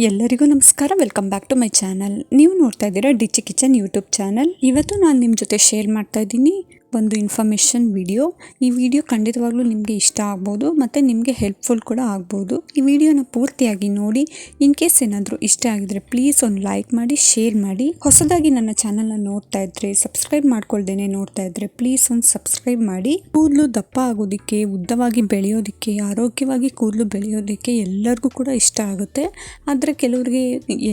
ಎಲ್ಲರಿಗೂ ನಮಸ್ಕಾರ. Welcome back to my channel. ನೀವು ನೋಡ್ತಾ ಇದ್ದೀರಾ ಡಿಚಿ ಕಿಚನ್ ಯೂಟ್ಯೂಬ್ ಚಾನಲ್. ಇವತ್ತು ನಾನು ನಿಮ್ಮ ಜೊತೆ ಶೇರ್ ಮಾಡ್ತಾ ಇದ್ದೀನಿ ಒಂದು ಇನ್ಫಾರ್ಮೇಷನ್ ವಿಡಿಯೋ. ಈ ವಿಡಿಯೋ ಖಂಡಿತವಾಗ್ಲೂ ನಿಮಗೆ ಇಷ್ಟ ಆಗ್ಬೋದು ಮತ್ತು ನಿಮಗೆ ಹೆಲ್ಪ್ಫುಲ್ ಕೂಡ ಆಗ್ಬೋದು. ಈ ವಿಡಿಯೋನ ಪೂರ್ತಿಯಾಗಿ ನೋಡಿ. ಇನ್ ಕೇಸ್ ಏನಾದರೂ ಇಷ್ಟ ಆಗಿದ್ರೆ ಪ್ಲೀಸ್ ಒಂದು ಲೈಕ್ ಮಾಡಿ, ಶೇರ್ ಮಾಡಿ. ಹೊಸದಾಗಿ ನನ್ನ ಚಾನಲ್ನ ನೋಡ್ತಾ ಇದ್ರೆ, ಸಬ್ಸ್ಕ್ರೈಬ್ ಮಾಡ್ಕೊಳ್ದೇನೆ ನೋಡ್ತಾ ಇದ್ರೆ ಪ್ಲೀಸ್ ಒಂದು ಸಬ್ಸ್ಕ್ರೈಬ್ ಮಾಡಿ. ಕೂದಲು ದಪ್ಪ ಆಗೋದಕ್ಕೆ, ಉದ್ದವಾಗಿ ಬೆಳೆಯೋದಕ್ಕೆ, ಆರೋಗ್ಯವಾಗಿ ಕೂದಲು ಬೆಳೆಯೋದಕ್ಕೆ ಎಲ್ಲರಿಗೂ ಕೂಡ ಇಷ್ಟ ಆಗುತ್ತೆ. ಆದರೆ ಕೆಲವ್ರಿಗೆ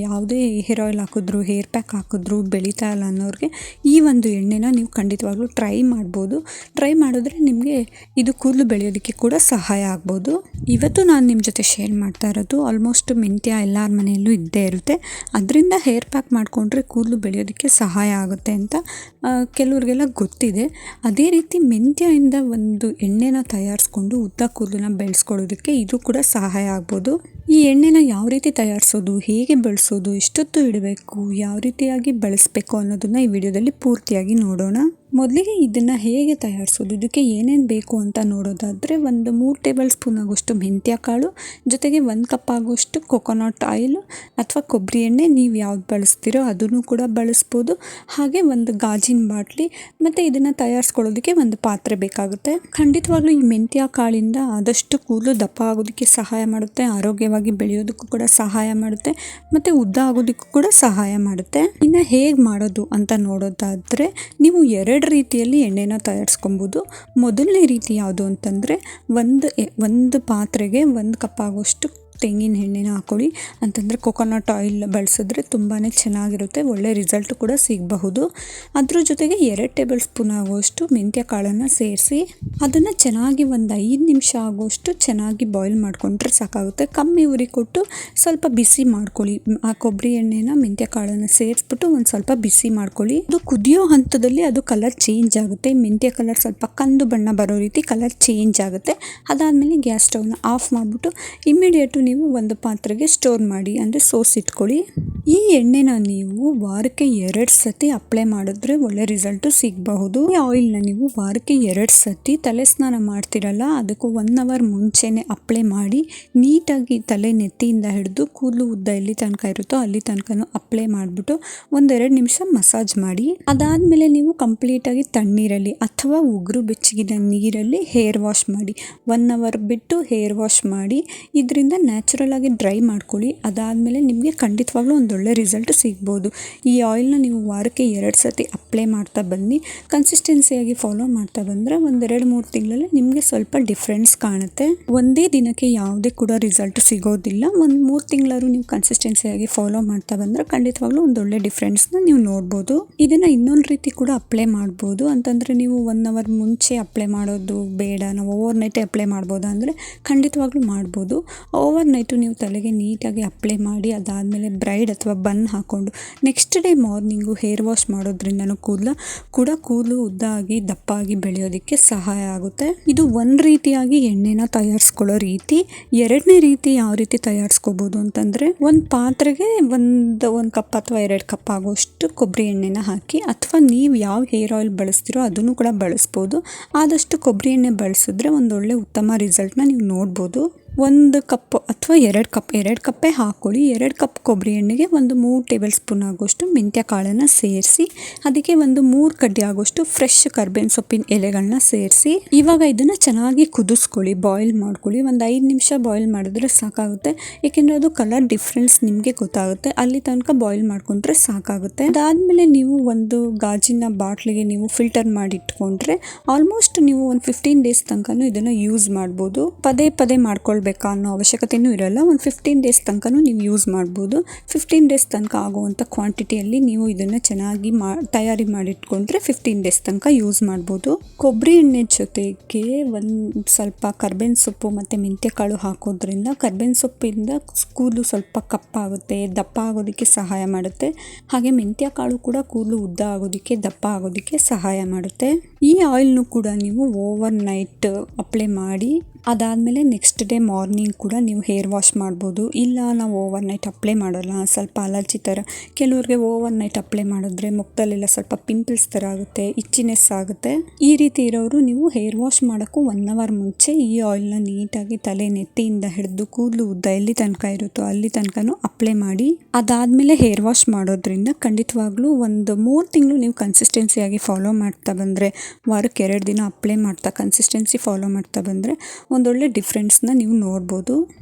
ಯಾವುದೇ ಹೇರ್ ಆಯಿಲ್ ಹಾಕಿದ್ರು, ಹೇರ್ ಪ್ಯಾಕ್ ಹಾಕಿದ್ರು ಬೆಳೀತಾ ಇಲ್ಲ ಅನ್ನೋರಿಗೆ ಈ ಒಂದು ಎಣ್ಣೆನ ನೀವು ಖಂಡಿತವಾಗ್ಲೂ ಟ್ರೈ ಮಾಡ್ಬೋದು. ಟ್ರೈ ಮಾಡಿದ್ರೆ ನಿಮಗೆ ಇದು ಕೂದಲು ಬೆಳೆಯೋದಕ್ಕೆ ಕೂಡ ಸಹಾಯ ಆಗ್ಬೋದು. ಇವತ್ತು ನಾನು ನಿಮ್ಮ ಜೊತೆ ಶೇರ್ ಮಾಡ್ತಾ ಇರೋದು ಆಲ್ಮೋಸ್ಟ್ ಮೆಂತ್ಯ ಎಲ್ಲರ ಮನೆಯಲ್ಲೂ ಇದ್ದೇ ಇರುತ್ತೆ. ಅದರಿಂದ ಹೇರ್ ಪ್ಯಾಕ್ ಮಾಡಿಕೊಂಡ್ರೆ ಕೂದಲು ಬೆಳೆಯೋದಕ್ಕೆ ಸಹಾಯ ಆಗುತ್ತೆ ಅಂತ ಕೆಲವ್ರಿಗೆಲ್ಲ ಗೊತ್ತಿದೆ. ಅದೇ ರೀತಿ ಮೆಂತ್ಯದಿಂದ ಒಂದು ಎಣ್ಣೆನ ತಯಾರಿಸ್ಕೊಂಡು ಉದ್ದ ಕೂದಲನ್ನ ಬೆಳೆಸ್ಕೊಳ್ಳೋದಕ್ಕೆ ಇದು ಕೂಡ ಸಹಾಯ ಆಗ್ಬೋದು. ಈ ಎಣ್ಣೆನ ಯಾವ ರೀತಿ ತಯಾರಿಸೋದು, ಹೇಗೆ ಬಳಸೋದು, ಎಷ್ಟೊತ್ತು ಇಡಬೇಕು, ಯಾವ ರೀತಿಯಾಗಿ ಬಳಸಬೇಕು ಅನ್ನೋದನ್ನು ಈ ವಿಡಿಯೋದಲ್ಲಿ ಪೂರ್ತಿಯಾಗಿ ನೋಡೋಣ. ಮೊದಲಿಗೆ ಇದನ್ನು ಹೇಗೆ ತಯಾರಿಸೋದು, ಇದಕ್ಕೆ ಏನೇನು ಬೇಕು ಅಂತ ನೋಡೋದಾದರೆ, ಒಂದು 3 ಟೇಬಲ್ ಸ್ಪೂನ್ ಆಗೋಷ್ಟು ಮೆಂತ್ಯ ಕಾಳು, ಜೊತೆಗೆ 1 ಕಪ್ ಆಗೋಷ್ಟು ಕೊಕೊನಟ್ ಆಯಿಲ್ ಅಥವಾ ಕೊಬ್ಬರಿ ಎಣ್ಣೆ, ನೀವು ಯಾವ್ದು ಬಳಸ್ತೀರೋ ಅದನ್ನು ಕೂಡ ಬಳಸ್ಬೋದು. ಹಾಗೆ ಒಂದು ಗಾಜಿನ ಬಾಟ್ಲಿ ಮತ್ತು ಇದನ್ನು ತಯಾರಿಸ್ಕೊಳ್ಳೋದಕ್ಕೆ ಒಂದು ಪಾತ್ರೆ ಬೇಕಾಗುತ್ತೆ. ಖಂಡಿತವಾಗ್ಲೂ ಈ ಮೆಂತ್ಯ ಕಾಳಿಂದ ಆದಷ್ಟು ಕೂದಲು ದಪ್ಪ ಆಗೋದಕ್ಕೆ ಸಹಾಯ ಮಾಡುತ್ತೆ, ಆರೋಗ್ಯವಾಗಿ ಬೆಳೆಯೋದಕ್ಕೂ ಕೂಡ ಸಹಾಯ ಮಾಡುತ್ತೆ ಮತ್ತು ಉದ್ದ ಆಗೋದಕ್ಕೂ ಕೂಡ ಸಹಾಯ ಮಾಡುತ್ತೆ. ಇನ್ನು ಹೇಗೆ ಮಾಡೋದು ಅಂತ ನೋಡೋದಾದರೆ, ನೀವು 2 ರೀತಿಯಲ್ಲಿ ಎಣ್ಣೆನ ತಯಾರಿಸ್ಕೊಬೋದು. ಮೊದಲನೇ ರೀತಿ ಯಾವುದು ಅಂತಂದರೆ, ಒಂದು ಪಾತ್ರೆಗೆ 1 ಕಪ್ ಆಗೋಷ್ಟು ತೆಂಗಿನ ಎಣ್ಣೆನ ಹಾಕೊಳ್ಳಿ. ಅಂತಂದರೆ ಕೊಕೊನಟ್ ಆಯಿಲ್ ಬಳಸಿದ್ರೆ ತುಂಬಾ ಚೆನ್ನಾಗಿರುತ್ತೆ, ಒಳ್ಳೆ ರಿಸಲ್ಟ್ ಕೂಡ ಸಿಗಬಹುದು. ಅದ್ರ ಜೊತೆಗೆ 2 ಟೇಬಲ್ ಸ್ಪೂನ್ ಆಗುವಷ್ಟು ಮೆಂತ್ಯ ಕಾಳನ್ನು ಸೇರಿಸಿ ಅದನ್ನು ಚೆನ್ನಾಗಿ ಒಂದು 5 ನಿಮಿಷ ಆಗುವಷ್ಟು ಚೆನ್ನಾಗಿ ಬಾಯ್ಲ್ ಮಾಡಿಕೊಂಡ್ರೆ ಸಾಕಾಗುತ್ತೆ. ಕಮ್ಮಿ ಉರಿ ಕೊಟ್ಟು ಸ್ವಲ್ಪ ಬಿಸಿ ಮಾಡ್ಕೊಳ್ಳಿ. ಆ ಕೊಬ್ಬರಿ ಎಣ್ಣೆನ ಮೆಂತ್ಯ ಕಾಳನ್ನು ಸೇರಿಸ್ಬಿಟ್ಟು ಒಂದು ಸ್ವಲ್ಪ ಬಿಸಿ ಮಾಡ್ಕೊಳ್ಳಿ. ಅದು ಕುದಿಯೋ ಹಂತದಲ್ಲಿ ಅದು ಕಲರ್ ಚೇಂಜ್ ಆಗುತ್ತೆ. ಮೆಂತ್ಯ ಕಲರ್ ಸ್ವಲ್ಪ ಕಂದು ಬಣ್ಣ ಬರೋ ರೀತಿ ಕಲರ್ ಚೇಂಜ್ ಆಗುತ್ತೆ. ಅದಾದಮೇಲೆ ಗ್ಯಾಸ್ ಸ್ಟವ್ನ ಆಫ್ ಮಾಡಿಬಿಟ್ಟು ಇಮ್ಮಿಡಿಯೇಟು ನೀವು ಒಂದು ಪಾತ್ರೆಗೆ ಸ್ಟೋರ್ ಮಾಡಿ, ಅಂದರೆ ಸೋಸಿಟ್ಕೊಳ್ಳಿ. ಈ ಎಣ್ಣೆನ ನೀವು ವಾರಕ್ಕೆ 2 ಸತಿ ಅಪ್ಲೈ ಮಾಡಿದ್ರೆ ಒಳ್ಳೆ ರಿಸಲ್ಟು ಸಿಗಬಹುದು. ಈ ಆಯಿಲ್ನ ನೀವು ವಾರಕ್ಕೆ 2 ಸತಿ ತಲೆ ಸ್ನಾನ ಮಾಡ್ತಿರಲ್ಲ, ಅದಕ್ಕೂ 1 ಅವರ್ ಮುಂಚೆನೆ ಅಪ್ಲೈ ಮಾಡಿ ನೀಟಾಗಿ ತಲೆ ನೆತ್ತಿಯಿಂದ ಹಿಡಿದು ಕೂದಲು ಉದ್ದ ಎಲ್ಲಿ ತನಕ ಇರುತ್ತೋ ಅಲ್ಲಿ ತನಕನೂ ಅಪ್ಲೈ ಮಾಡಿಬಿಟ್ಟು 1-2 ನಿಮಿಷ ಮಸಾಜ್ ಮಾಡಿ. ಅದಾದಮೇಲೆ ನೀವು ಕಂಪ್ಲೀಟಾಗಿ ತಣ್ಣೀರಲ್ಲಿ ಅಥವಾ ಉಗುರು ಬೆಚ್ಚಗಿನ ನೀರಲ್ಲಿ ಹೇರ್ ವಾಶ್ ಮಾಡಿ. 1 ಅವರ್ ಬಿಟ್ಟು ಹೇರ್ ವಾಶ್ ಮಾಡಿ. ಇದರಿಂದ ನ್ಯಾಚುರಲ್ ಆಗಿ ಡ್ರೈ ಮಾಡ್ಕೊಳ್ಳಿ. ಅದಾದಮೇಲೆ ನಿಮಗೆ ಖಂಡಿತವಾಗ್ಲೂ ಒಂದೊಳ್ಳೆ ರಿಸಲ್ಟ್ ಸಿಗ್ಬೋದು. ಈ ಆಯಿಲ್ನ ನೀವು ವಾರಕ್ಕೆ 2 ಸತಿ ಅಪ್ಲೈ ಮಾಡ್ತಾ ಬನ್ನಿ. ಕನ್ಸಿಸ್ಟೆನ್ಸಿಯಾಗಿ ಫಾಲೋ ಮಾಡ್ತಾ ಬಂದರೆ 1-2-3 ತಿಂಗಳಲ್ಲಿ ನಿಮಗೆ ಸ್ವಲ್ಪ ಡಿಫ್ರೆನ್ಸ್ ಕಾಣುತ್ತೆ. ಒಂದೇ ದಿನಕ್ಕೆ ಯಾವುದೇ ಕೂಡ ರಿಸಲ್ಟ್ ಸಿಗೋದಿಲ್ಲ. 1-3 ತಿಂಗಳಾದ್ರೂ ನೀವು ಕನ್ಸಿಸ್ಟೆನ್ಸಿಯಾಗಿ ಫಾಲೋ ಮಾಡ್ತಾ ಬಂದರೆ ಖಂಡಿತವಾಗ್ಲೂ ಒಂದೊಳ್ಳೆ ಡಿಫ್ರೆನ್ಸ್ನ ನೀವು ನೋಡ್ಬೋದು. ಇದನ್ನು ಇನ್ನೊಂದು ರೀತಿ ಕೂಡ ಅಪ್ಲೈ ಮಾಡ್ಬೋದು. ಅಂತಂದರೆ ನೀವು 1 ಅವರ್ ಮುಂಚೆ ಅಪ್ಲೈ ಮಾಡೋದು ಬೇಡ, ನಾವು ಓವರ್ ನೈಟೇ ಅಪ್ಲೈ ಮಾಡ್ಬೋದಾ ಅಂದರೆ ಖಂಡಿತವಾಗ್ಲೂ ಮಾಡ್ಬೋದು. ಓವರ್ ನೈಟು ನೀವು ತಲೆಗೆ ನೀಟಾಗಿ ಅಪ್ಲೈ ಮಾಡಿ ಅದಾದಮೇಲೆ ಬ್ರೈಡ್ ಅಥವಾ ಬನ್ ಹಾಕ್ಕೊಂಡು next day morning hair wash ಮಾಡೋದ್ರಿಂದನೂ ಕೂದಲು ಉದ್ದಾಗಿ ದಪ್ಪಾಗಿ ಬೆಳೆಯೋದಕ್ಕೆ ಸಹಾಯ ಆಗುತ್ತೆ. ಇದು ಒಂದು ರೀತಿಯಾಗಿ ಎಣ್ಣೆನ ತಯಾರಿಸ್ಕೊಳ್ಳೋ ರೀತಿ. 2ನೇ ರೀತಿ ಯಾವ ರೀತಿ ತಯಾರಿಸ್ಕೋಬೋದು ಅಂತಂದರೆ, ಒಂದು ಪಾತ್ರೆಗೆ ಒಂದು ಕಪ್ ಅಥವಾ 2 ಕಪ್ ಆಗೋಷ್ಟು ಕೊಬ್ಬರಿ ಎಣ್ಣೆನ ಹಾಕಿ, ಅಥವಾ ನೀವು ಯಾವ ಹೇರ್ ಆಯಿಲ್ ಬಳಸ್ತೀರೋ ಅದನ್ನು ಕೂಡ ಬಳಸ್ಬೋದು. ಆದಷ್ಟು ಕೊಬ್ಬರಿ ಎಣ್ಣೆ ಬಳಸಿದ್ರೆ ಒಂದೊಳ್ಳೆ ಉತ್ತಮ ರಿಸಲ್ಟ್ನ ನೀವು ನೋಡ್ಬೋದು. 1 ಕಪ್ ಅಥವಾ 2 ಕಪ್ಪೇ ಹಾಕ್ಕೊಳ್ಳಿ. 2 ಕಪ್ ಕೊಬ್ಬರಿ ಎಣ್ಣೆಗೆ 3 ಟೇಬಲ್ ಸ್ಪೂನ್ ಆಗೋಷ್ಟು ಮೆಂತ್ಯ ಕಾಳನ್ನು ಸೇರಿಸಿ, ಅದಕ್ಕೆ 3 ಕಡ್ಡಿ ಆಗೋಷ್ಟು ಫ್ರೆಶ್ ಕರ್ಬೇವಿನ ಸೊಪ್ಪಿನ ಎಲೆಗಳನ್ನ ಸೇರಿಸಿ, ಇವಾಗ ಇದನ್ನು ಚೆನ್ನಾಗಿ ಕುದಿಸ್ಕೊಳ್ಳಿ, ಬಾಯ್ಲ್ ಮಾಡ್ಕೊಳ್ಳಿ. 5 ನಿಮಿಷ ಬಾಯ್ಲ್ ಮಾಡಿದ್ರೆ ಸಾಕಾಗುತ್ತೆ. ಏಕೆಂದರೆ ಅದು ಕಲರ್ ಡಿಫ್ರೆನ್ಸ್ ನಿಮಗೆ ಗೊತ್ತಾಗುತ್ತೆ. ಅಲ್ಲಿ ತನಕ ಬಾಯ್ಲ್ ಮಾಡ್ಕೊಂಡ್ರೆ ಸಾಕಾಗುತ್ತೆ. ಅದಾದಮೇಲೆ ನೀವು ಒಂದು ಗಾಜಿನ ಬಾಟ್ಲಿಗೆ ನೀವು ಫಿಲ್ಟರ್ ಮಾಡಿ ಇಟ್ಕೊಂಡ್ರೆ ಆಲ್ಮೋಸ್ಟ್ ನೀವು ಒಂದು 15 ಡೇಸ್ ತನಕನೂ ಇದನ್ನು ಯೂಸ್ ಮಾಡ್ಬೋದು. ಪದೇ ಪದೇ ಮಾಡ್ಕೊಳ್ಬೇಕಾ ಅನ್ನೋ ಅವಶ್ಯಕತೆಯೂ ಇರಲ್ಲ. ಒಂದು 15 ಡೇಸ್ ತನಕನೂ ನೀವು ಯೂಸ್ ಮಾಡ್ಬೋದು. 15 ಡೇಸ್ ತನಕ ಆಗುವಂಥ ಕ್ವಾಂಟಿಟಿಯಲ್ಲಿ ನೀವು ಇದನ್ನು ಚೆನ್ನಾಗಿ ತಯಾರಿ ಮಾಡಿಟ್ಕೊಂಡ್ರೆ 15 ಡೇಸ್ ತನಕ ಯೂಸ್ ಮಾಡ್ಬೋದು. ಕೊಬ್ಬರಿ ಎಣ್ಣೆ ಜೊತೆಗೆ ಒಂದು ಸ್ವಲ್ಪ ಕರ್ಬೇವಿನ ಸೊಪ್ಪು ಮತ್ತು ಮೆಂತ್ಯ ಕಾಳು ಹಾಕೋದ್ರಿಂದ ಕರ್ಬೇವಿನ ಸೊಪ್ಪಿಂದ ಕೂದಲು ಸ್ವಲ್ಪ ಕಪ್ಪಾಗುತ್ತೆ, ದಪ್ಪ ಆಗೋದಕ್ಕೆ ಸಹಾಯ ಮಾಡುತ್ತೆ. ಹಾಗೆ ಮೆಂತ್ಯ ಕಾಳು ಕೂಡ ಕೂದಲು ಉದ್ದ ಆಗೋದಕ್ಕೆ, ದಪ್ಪ ಆಗೋದಕ್ಕೆ ಸಹಾಯ ಮಾಡುತ್ತೆ. ಈ ಆಯಿಲ್ನು ಕೂಡ ನೀವು ಓವರ್ ನೈಟ್ ಅಪ್ಲೈ ಮಾಡಿ ಅದಾದಮೇಲೆ ನೆಕ್ಸ್ಟ್ ಡೇ ಮಾರ್ನಿಂಗ್ ಕೂಡ ನೀವು ಹೇರ್ ವಾಶ್ ಮಾಡ್ಬೋದು. ಇಲ್ಲ ನಾವು ಓವರ್ ನೈಟ್ ಅಪ್ಲೈ ಮಾಡೋಲ್ಲ, ಸ್ವಲ್ಪ ಅಲರ್ಜಿ ಥರ, ಕೆಲವ್ರಿಗೆ ಓವರ್ ನೈಟ್ ಅಪ್ಲೈ ಮಾಡಿದ್ರೆ ಮುಖದಲ್ಲೆಲ್ಲ ಸ್ವಲ್ಪ ಪಿಂಪಲ್ಸ್ ಥರ ಆಗುತ್ತೆ, ಇಚ್ಚಿನೆಸ್ ಆಗುತ್ತೆ. ಈ ರೀತಿ ಇರೋರು ನೀವು ಹೇರ್ ವಾಶ್ ಮಾಡೋಕ್ಕೂ 1 ಅವರ್ ಮುಂಚೆ ಈ ಆಯಿಲ್ನ ನೀಟಾಗಿ ತಲೆ ನೆತ್ತಿಯಿಂದ ಹಿಡಿದು ಕೂದಲು ಉದ್ದ ಎಲ್ಲಿ ತನಕ ಇರುತ್ತೋ ಅಲ್ಲಿ ತನಕನೂ ಅಪ್ಲೈ ಮಾಡಿ. ಅದಾದಮೇಲೆ ಹೇರ್ ವಾಶ್ ಮಾಡೋದ್ರಿಂದ ಖಂಡಿತವಾಗ್ಲೂ ಒಂದು 3 ತಿಂಗಳು ನೀವು ಕನ್ಸಿಸ್ಟೆನ್ಸಿಯಾಗಿ ಫಾಲೋ ಮಾಡ್ತಾ ಬಂದರೆ, ವಾರಕ್ಕೆ 2 ದಿನ ಅಪ್ಲೈ ಮಾಡ್ತಾ ಕನ್ಸಿಸ್ಟೆನ್ಸಿ ಫಾಲೋ ಮಾಡ್ತಾ ಬಂದರೆ ಒಂದೊಳ್ಳೆ ಡಿಫ್ರೆನ್ಸ್ನ ನೀವು ನೋಡ್ಬೋದು.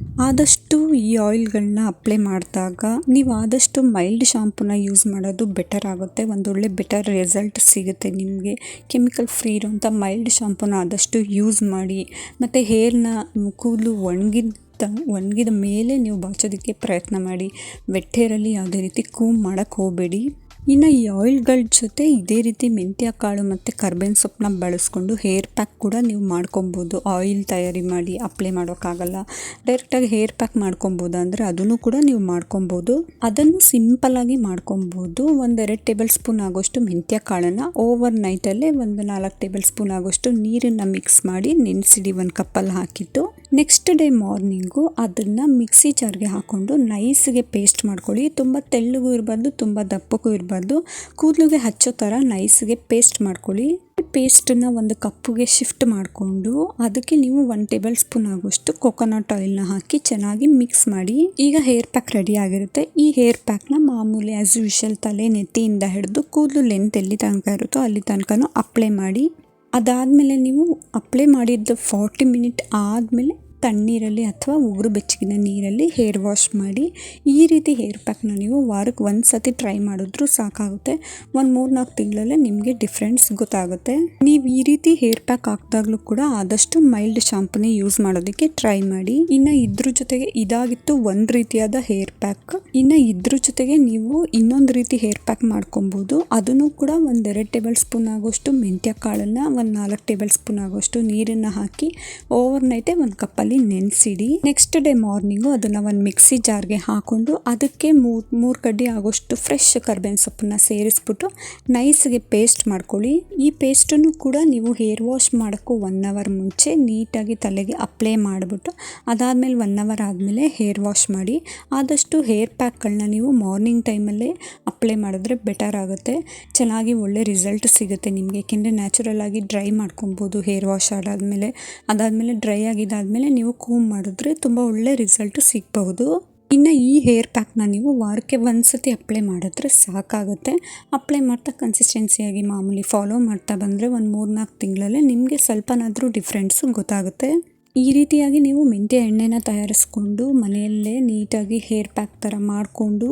ಆದಷ್ಟು ಈ ಆಯಿಲ್ಗಳನ್ನ ಅಪ್ಲೈ ಮಾಡಿದಾಗ ನೀವು ಆದಷ್ಟು ಮೈಲ್ಡ್ ಶಾಂಪೂನ ಯೂಸ್ ಮಾಡೋದು ಬೆಟರ್ ಆಗುತ್ತೆ. ಒಂದೊಳ್ಳೆ ಬೆಟರ್ ರಿಸಲ್ಟ್ ಸಿಗುತ್ತೆ ನಿಮಗೆ. ಕೆಮಿಕಲ್ ಫ್ರೀ ಇರೋಂಥ ಮೈಲ್ಡ್ ಶಾಂಪೂನ ಆದಷ್ಟು ಯೂಸ್ ಮಾಡಿ. ಮತ್ತು ಹೇರ್ನ ಕೂದಲು ಒಣಗಿದ ಮೇಲೆ ನೀವು ಬಾಚೋದಕ್ಕೆ ಪ್ರಯತ್ನ ಮಾಡಿ. ವೆಟ್ ಹೇರಲ್ಲಿ ಯಾವುದೇ ರೀತಿ ಕೂಮ್ ಮಾಡೋಕ್ಕೆ ಹೋಗಬೇಡಿ. ಇನ್ನು ಈ ಆಯಿಲ್ಗಳ ಜೊತೆ ಇದೇ ರೀತಿ ಮೆಂತ್ಯ ಕಾಳು ಮತ್ತು ಕರ್ಬೇವಿನ ಸೊಪ್ಪನ್ನ ಬಳಸ್ಕೊಂಡು ಹೇರ್ ಪ್ಯಾಕ್ ಕೂಡ ನೀವು ಮಾಡ್ಕೊಬೋದು. ಆಯಿಲ್ ತಯಾರಿ ಮಾಡಿ ಅಪ್ಲೈ ಮಾಡೋಕ್ಕಾಗಲ್ಲ, ಡೈರೆಕ್ಟಾಗಿ ಹೇರ್ ಪ್ಯಾಕ್ ಮಾಡ್ಕೊಬೋದು ಅಂದರೆ ಅದನ್ನು ಕೂಡ ನೀವು ಮಾಡ್ಕೊಬೋದು. ಅದನ್ನು ಸಿಂಪಲ್ಲಾಗಿ ಮಾಡ್ಕೊಬೋದು. 1-2 ಟೇಬಲ್ ಸ್ಪೂನ್ ಆಗೋಷ್ಟು ಮೆಂತ್ಯ ಕಾಳನ್ನು ಓವರ್ ನೈಟಲ್ಲೇ 4 ಟೇಬಲ್ ಸ್ಪೂನ್ ಆಗೋಷ್ಟು ನೀರನ್ನು ಮಿಕ್ಸ್ ಮಾಡಿ ನೆನೆಸಿಡಿ 1 ಕಪ್ಪಲ್ಲಿ ಹಾಕಿಟ್ಟು. ನೆಕ್ಸ್ಟ್ ಡೇ ಮಾರ್ನಿಂಗು ಅದನ್ನು ಮಿಕ್ಸಿ ಜಾರ್ಗೆ ಹಾಕ್ಕೊಂಡು ನೈಸ್ಗೆ ಪೇಸ್ಟ್ ಮಾಡ್ಕೊಳ್ಳಿ. ತುಂಬ ತೆಳ್ಳಗೂ ಇರಬಾರ್ದು, ತುಂಬ ದಪ್ಪಕ್ಕೂ ಇರಬಾರ್ದು. ಕೂದಲಿಗೆ ಹಚ್ಚೋ ಥರ ನೈಸ್ಗೆ ಪೇಸ್ಟ್ ಮಾಡ್ಕೊಳ್ಳಿ. ಪೇಸ್ಟನ್ನು ಒಂದು ಕಪ್ಪಿಗೆ ಶಿಫ್ಟ್ ಮಾಡಿಕೊಂಡು ಅದಕ್ಕೆ ನೀವು 1 ಟೇಬಲ್ ಸ್ಪೂನ್ ಆಗೋಷ್ಟು ಕೊಕೊನಟ್ ಆಯಿಲ್ನ ಹಾಕಿ ಚೆನ್ನಾಗಿ ಮಿಕ್ಸ್ ಮಾಡಿ. ಈಗ ಹೇರ್ ಪ್ಯಾಕ್ ರೆಡಿ ಆಗಿರುತ್ತೆ. ಈ ಹೇರ್ ಪ್ಯಾಕ್ನ ಮಾಮೂಲಿ ಆ್ಯಸ್ ಯೂಶುವಲ್ ತಲೆ ನೆತ್ತಿಯಿಂದ ಹಿಡಿದು ಕೂದಲು ಲೆಂತ್ ಎಲ್ಲಿ ತನಕ ಇರುತ್ತೋ ಅಲ್ಲಿ ತನಕನೂ ಅಪ್ಲೈ ಮಾಡಿ. ಅದಾದಮೇಲೆ ನೀವು ಅಪ್ಲೈ ಮಾಡಿದ್ದು 40 ಮಿನಿಟ್ ಆದಮೇಲೆ ತಣ್ಣೀರಲ್ಲಿ ಅಥವಾ ಉಗುರು ಬೆಚ್ಚಗಿನ ನೀರಲ್ಲಿ ಹೇರ್ ವಾಶ್ ಮಾಡಿ. ಈ ರೀತಿ ಹೇರ್ ಪ್ಯಾಕ್ನ ನೀವು ವಾರಕ್ಕೆ 1 ಸತಿ ಟ್ರೈ ಮಾಡಿದ್ರೂ ಸಾಕಾಗುತ್ತೆ. 3-4 ತಿಂಗಳಲ್ಲೇ ನಿಮಗೆ ಡಿಫ್ರೆನ್ಸ್ ಗೊತ್ತಾಗುತ್ತೆ. ನೀವು ಈ ರೀತಿ ಹೇರ್ ಪ್ಯಾಕ್ ಹಾಕಿದಾಗಲೂ ಕೂಡ ಆದಷ್ಟು ಮೈಲ್ಡ್ ಶಾಂಪೂನೇ ಯೂಸ್ ಮಾಡೋದಕ್ಕೆ ಟ್ರೈ ಮಾಡಿ. ಇನ್ನು ಇದ್ರ ಜೊತೆಗೆ ಇದಾಗಿತ್ತು ಒಂದು ರೀತಿಯಾದ ಹೇರ್ ಪ್ಯಾಕ್. ಇನ್ನು ಇದ್ರ ಜೊತೆಗೆ ನೀವು ಇನ್ನೊಂದು ರೀತಿ ಹೇರ್ ಪ್ಯಾಕ್ ಮಾಡ್ಕೊಬೋದು. ಅದನ್ನು ಕೂಡ 1-2 ಟೇಬಲ್ ಸ್ಪೂನ್ ಆಗೋಷ್ಟು ಮೆಂತ್ಯ ಕಾಳನ್ನು 4 ಟೇಬಲ್ ಸ್ಪೂನ್ ಆಗೋಷ್ಟು ನೀರನ್ನು ಹಾಕಿ ಓವರ್ ನೈಟೇ 1 ಕಪ್ಪಲ್ಲಿ ನೆನೆಸಿಡಿ. ನೆಕ್ಸ್ಟ್ ಡೇ ಮಾರ್ನಿಂಗು ಅದನ್ನು ಒಂದು ಮಿಕ್ಸಿ ಜಾರ್ಗೆ ಹಾಕೊಂಡು ಅದಕ್ಕೆ 3 ಕಡ್ಡಿ ಆಗೋಷ್ಟು ಫ್ರೆಶ್ ಕರ್ಬೇವಿನ ಸೊಪ್ಪನ್ನ ಸೇರಿಸ್ಬಿಟ್ಟು ನೈಸ್ಗೆ ಪೇಸ್ಟ್ ಮಾಡ್ಕೊಳ್ಳಿ. ಈ ಪೇಸ್ಟನ್ನು ಕೂಡ ನೀವು ಹೇರ್ ವಾಶ್ ಮಾಡೋಕ್ಕೂ 1 ಅವರ್ ಮುಂಚೆ ನೀಟಾಗಿ ತಲೆಗೆ ಅಪ್ಲೈ ಮಾಡಿಬಿಟ್ಟು ಅದಾದಮೇಲೆ 1 ಅವರ್ ಆದಮೇಲೆ ಹೇರ್ ವಾಶ್ ಮಾಡಿ. ಆದಷ್ಟು ಹೇರ್ ಪ್ಯಾಕ್ಗಳನ್ನ ನೀವು ಮಾರ್ನಿಂಗ್ ಟೈಮಲ್ಲೇ ಅಪ್ಲೈ ಮಾಡಿದ್ರೆ ಬೆಟರ್ ಆಗುತ್ತೆ. ಚೆನ್ನಾಗಿ ಒಳ್ಳೆ ರಿಸಲ್ಟ್ ಸಿಗುತ್ತೆ ನಿಮಗೆ. ಏಕೆಂದರೆ ನ್ಯಾಚುರಲ್ ಆಗಿ ಡ್ರೈ ಮಾಡ್ಕೊಬೋದು ಹೇರ್ ವಾಶ್ ಅದಾದಮೇಲೆ ಡ್ರೈ ಆಗಿದ್ದಾದಮೇಲೆ ನೀವು ಕೂಮ್ ಮಾಡಿದ್ರೆ ತುಂಬ ಒಳ್ಳೆ ರಿಸಲ್ಟ್ ಸಿಗಬಹುದು. ಇನ್ನು ಈ ಹೇರ್ ಪ್ಯಾಕ್ನ ನೀವು ವಾರಕ್ಕೆ 1 ಸತಿ ಅಪ್ಲೈ ಮಾಡಿದ್ರೆ ಸಾಕಾಗುತ್ತೆ. ಅಪ್ಲೈ ಮಾಡ್ತಾ ಕನ್ಸಿಸ್ಟೆನ್ಸಿಯಾಗಿ ಮಾಮೂಲಿ ಫಾಲೋ ಮಾಡ್ತಾ ಬಂದರೆ ಒಂದು 3-4 ತಿಂಗಳಲ್ಲೇ ನಿಮಗೆ ಸ್ವಲ್ಪನಾದರೂ ಡಿಫ್ರೆನ್ಸು ಗೊತ್ತಾಗುತ್ತೆ. ಈ ರೀತಿಯಾಗಿ ನೀವು ಮೆಂತ್ಯ ಎಣ್ಣೆನ ತಯಾರಿಸ್ಕೊಂಡು ಮನೆಯಲ್ಲೇ ನೀಟಾಗಿ ಹೇರ್ ಪ್ಯಾಕ್ ಥರ ಮಾಡಿಕೊಂಡು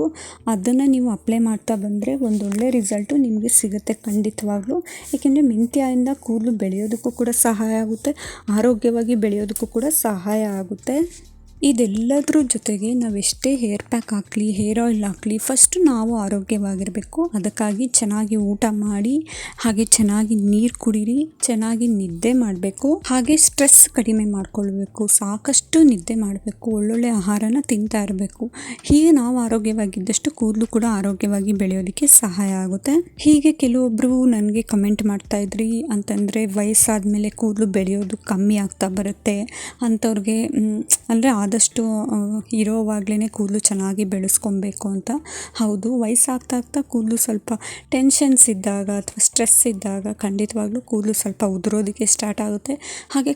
ಅದನ್ನು ನೀವು ಅಪ್ಲೈ ಮಾಡ್ತಾ ಬಂದರೆ ಒಂದೊಳ್ಳೆ ರಿಸಲ್ಟು ನಿಮಗೆ ಸಿಗುತ್ತೆ ಖಂಡಿತವಾಗ್ಲೂ. ಏಕೆಂದರೆ ಮೆಂತ್ಯದಿಂದ ಕೂದಲು ಬೆಳೆಯೋದಕ್ಕೂ ಕೂಡ ಸಹಾಯ ಆಗುತ್ತೆ, ಆರೋಗ್ಯವಾಗಿ ಬೆಳೆಯೋದಕ್ಕೂ ಕೂಡ ಸಹಾಯ ಆಗುತ್ತೆ. ಇದೆಲ್ಲದ್ರ ಜೊತೆಗೆ ನಾವೆಷ್ಟೇ ಹೇರ್ ಪ್ಯಾಕ್ ಹಾಕಲಿ, ಹೇರ್ ಆಯಿಲ್ ಹಾಕಲಿ, ಫಸ್ಟ್ ನಾವು ಆರೋಗ್ಯವಾಗಿರಬೇಕು. ಅದಕ್ಕಾಗಿ ಚೆನ್ನಾಗಿ ಊಟ ಮಾಡಿ, ಹಾಗೆ ಚೆನ್ನಾಗಿ ನೀರು ಕುಡೀರಿ, ಚೆನ್ನಾಗಿ ನಿದ್ದೆ ಮಾಡಬೇಕು, ಹಾಗೆ ಸ್ಟ್ರೆಸ್ ಕಡಿಮೆ ಮಾಡ್ಕೊಳ್ಬೇಕು, ಸಾಕಷ್ಟು ನಿದ್ದೆ ಮಾಡಬೇಕು, ಒಳ್ಳೊಳ್ಳೆ ಆಹಾರನ ತಿಂತಾ ಇರಬೇಕು. ಹೀಗೆ ನಾವು ಆರೋಗ್ಯವಾಗಿದ್ದಷ್ಟು ಕೂದಲು ಕೂಡ ಆರೋಗ್ಯವಾಗಿ ಬೆಳೆಯೋದಕ್ಕೆ ಸಹಾಯ ಆಗುತ್ತೆ. ಹೀಗೆ ಕೆಲವೊಬ್ಬರು ನನಗೆ ಕಮೆಂಟ್ ಮಾಡ್ತಾಯಿದ್ರಿ ಅಂತಂದರೆ ವಯಸ್ಸಾದಮೇಲೆ ಕೂದಲು ಬೆಳೆಯೋದು ಕಮ್ಮಿ ಆಗ್ತಾ ಬರುತ್ತೆ ಅಂಥವ್ರಿಗೆ, ಅಂದರೆ ಆದಷ್ಟು ಇರೋವಾಗಲೇ ಕೂದಲು ಚೆನ್ನಾಗಿ ಬೆಳೆಸ್ಕೊಬೇಕು ಅಂತ. ಹೌದು, ವಯಸ್ಸಾಗ್ತಾ ಕೂದಲು ಸ್ವಲ್ಪ ಟೆನ್ಷನ್ಸ್ ಇದ್ದಾಗ ಅಥವಾ ಸ್ಟ್ರೆಸ್ ಇದ್ದಾಗ ಖಂಡಿತವಾಗ್ಲೂ ಕೂದಲು ಸ್ವಲ್ಪ ಉದುರೋದಕ್ಕೆ ಸ್ಟಾರ್ಟ್ ಆಗುತ್ತೆ. ಹಾಗೆ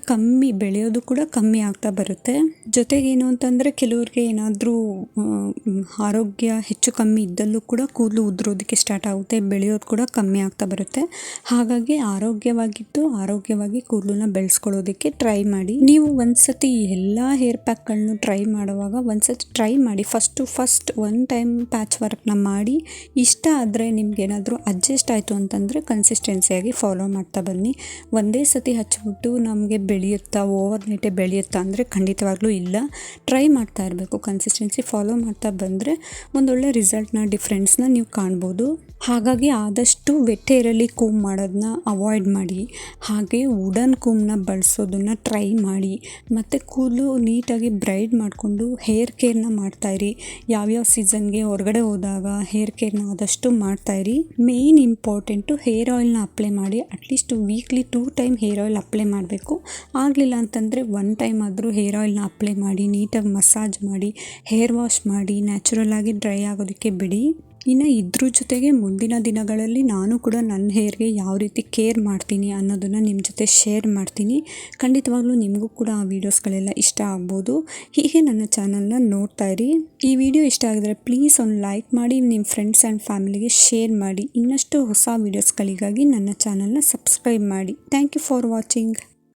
ಬೆಳೆಯೋದು ಕೂಡ ಕಮ್ಮಿ ಆಗ್ತಾ ಬರುತ್ತೆ. ಜೊತೆಗೇನು ಅಂತಂದರೆ ಕೆಲವ್ರಿಗೆ ಏನಾದರೂ ಆರೋಗ್ಯ ಹೆಚ್ಚು ಕಮ್ಮಿ ಇದ್ದಲ್ಲೂ ಕೂಡ ಕೂದಲು ಉದುರೋದಕ್ಕೆ ಸ್ಟಾರ್ಟ್ ಆಗುತ್ತೆ, ಬೆಳೆಯೋದು ಕೂಡ ಕಮ್ಮಿ ಆಗ್ತಾ ಬರುತ್ತೆ. ಹಾಗಾಗಿ ಆರೋಗ್ಯವಾಗಿ ಕೂದಲನ್ನ ಬೆಳೆಸ್ಕೊಳ್ಳೋದಕ್ಕೆ ಟ್ರೈ ಮಾಡಿ. ನೀವು ಒಂದ್ಸತಿ ಎಲ್ಲ ಹೇರ್ ಪ್ಯಾಕ್ಗಳನ್ನ ಟ್ರೈ ಮಾಡುವಾಗ ಒಂದ್ಸತಿ ಟ್ರೈ ಮಾಡಿ. ಫಸ್ಟ್ ಒನ್ ಟೈಮ್ ಪ್ಯಾಚ್ ವರ್ಕ್ನ ಮಾಡಿ, ಇಷ್ಟ ಆದರೆ ನಿಮ್ಗೇನಾದರೂ ಅಡ್ಜಸ್ಟ್ ಆಯಿತು ಅಂತಂದರೆ ಕನ್ಸಿಸ್ಟೆನ್ಸಿಯಾಗಿ ಫಾಲೋ ಮಾಡ್ತಾ ಬನ್ನಿ. ಒಂದೇ ಸತಿ ಹಚ್ಬಿಟ್ಟು ನಮಗೆ ಬೆಳೆಯುತ್ತಾ, ಓವರ್ ನೈಟೇ ಬೆಳೆಯುತ್ತಾ ಅಂದರೆ ಖಂಡಿತವಾಗ್ಲೂ ಇಲ್ಲ. ಟ್ರೈ ಮಾಡ್ತಾ ಇರಬೇಕು, ಕನ್ಸಿಸ್ಟೆನ್ಸಿ ಫಾಲೋ ಮಾಡ್ತಾ ಬಂದರೆ ಒಂದೊಳ್ಳೆ ರಿಸಲ್ಟ್ನ, ಡಿಫ್ರೆನ್ಸ್ನ ನೀವು ಕಾಣ್ಬೋದು. ಹಾಗಾಗಿ ಆದಷ್ಟು ವೆಟ್ ಹೇರಲ್ಲಿ ಕೂಮ್ ಮಾಡೋದನ್ನ ಅವಾಯ್ಡ್ ಮಾಡಿ, ಹಾಗೆ ವುಡನ್ ಕೂಮ್ನ ಬಳಸೋದನ್ನು ಟ್ರೈ ಮಾಡಿ. ಮತ್ತು ಕೂದಲು ನೀಟಾಗಿ ನೀಟಾಗಿ ಬ್ರೈಡ್ ಮಾಡಿಕೊಂಡು ಹೇರ್ ಕೇರ್ನ ಮಾಡ್ತಾಯಿರಿ. ಯಾವ್ಯಾವ ಸೀಸನ್ಗೆ ಹೊರಗಡೆ ಹೋದಾಗ ಹೇರ್ ಕೇರ್ನ ಆದಷ್ಟು ಮಾಡ್ತಾಯಿರಿ. ಮೇಯ್ನ್ ಇಂಪಾರ್ಟೆಂಟು ಹೇರ್ ಆಯಿಲ್ನ ಅಪ್ಲೈ ಮಾಡಿ at least weekly 2 time hair oil apply ಮಾಡಬೇಕು. ಆಗಲಿಲ್ಲ ಅಂತಂದರೆ 1 ಟೈಮ್ ಆದರೂ ಹೇರ್ ಆಯಿಲ್ನ ಅಪ್ಲೈ ಮಾಡಿ ನೀಟಾಗಿ ಮಸಾಜ್ ಮಾಡಿ ಹೇರ್ ವಾಶ್ ಮಾಡಿ ನ್ಯಾಚುರಲ್ ಆಗಿ ಡ್ರೈ ಆಗೋದಕ್ಕೆ ಬಿಡಿ. ಇನ್ನು ಇದ್ರ ಜೊತೆಗೆ ಮುಂದಿನ ದಿನಗಳಲ್ಲಿ ನಾನು ಕೂಡ ನನ್ನ ಹೇರ್ಗೆ ಯಾವ ರೀತಿ ಕೇರ್ ಮಾಡ್ತೀನಿ ಅನ್ನೋದನ್ನು ನಿಮ್ಮ ಜೊತೆ ಶೇರ್ ಮಾಡ್ತೀನಿ. ಖಂಡಿತವಾಗ್ಲೂ ನಿಮಗೂ ಕೂಡ ಆ ವೀಡಿಯೋಸ್ಗಳೆಲ್ಲ ಇಷ್ಟ ಆಗ್ಬೋದು. ಹೀಗೆ ನನ್ನ ಚಾನಲ್ನ ನೋಡ್ತಾ ಇರಿ. ಈ ವಿಡಿಯೋ ಇಷ್ಟ ಆಗಿದ್ರೆ ಪ್ಲೀಸ್ ಒಂದು ಲೈಕ್ ಮಾಡಿ, ನಿಮ್ಮ ಫ್ರೆಂಡ್ಸ್ ಆ್ಯಂಡ್ ಫ್ಯಾಮಿಲಿಗೆ ಶೇರ್ ಮಾಡಿ. ಇನ್ನಷ್ಟು ಹೊಸ ವೀಡಿಯೋಸ್ಗಳಿಗಾಗಿ ನನ್ನ ಚಾನಲ್ನ ಸಬ್ಸ್ಕ್ರೈಬ್ ಮಾಡಿ. Thank you for watching.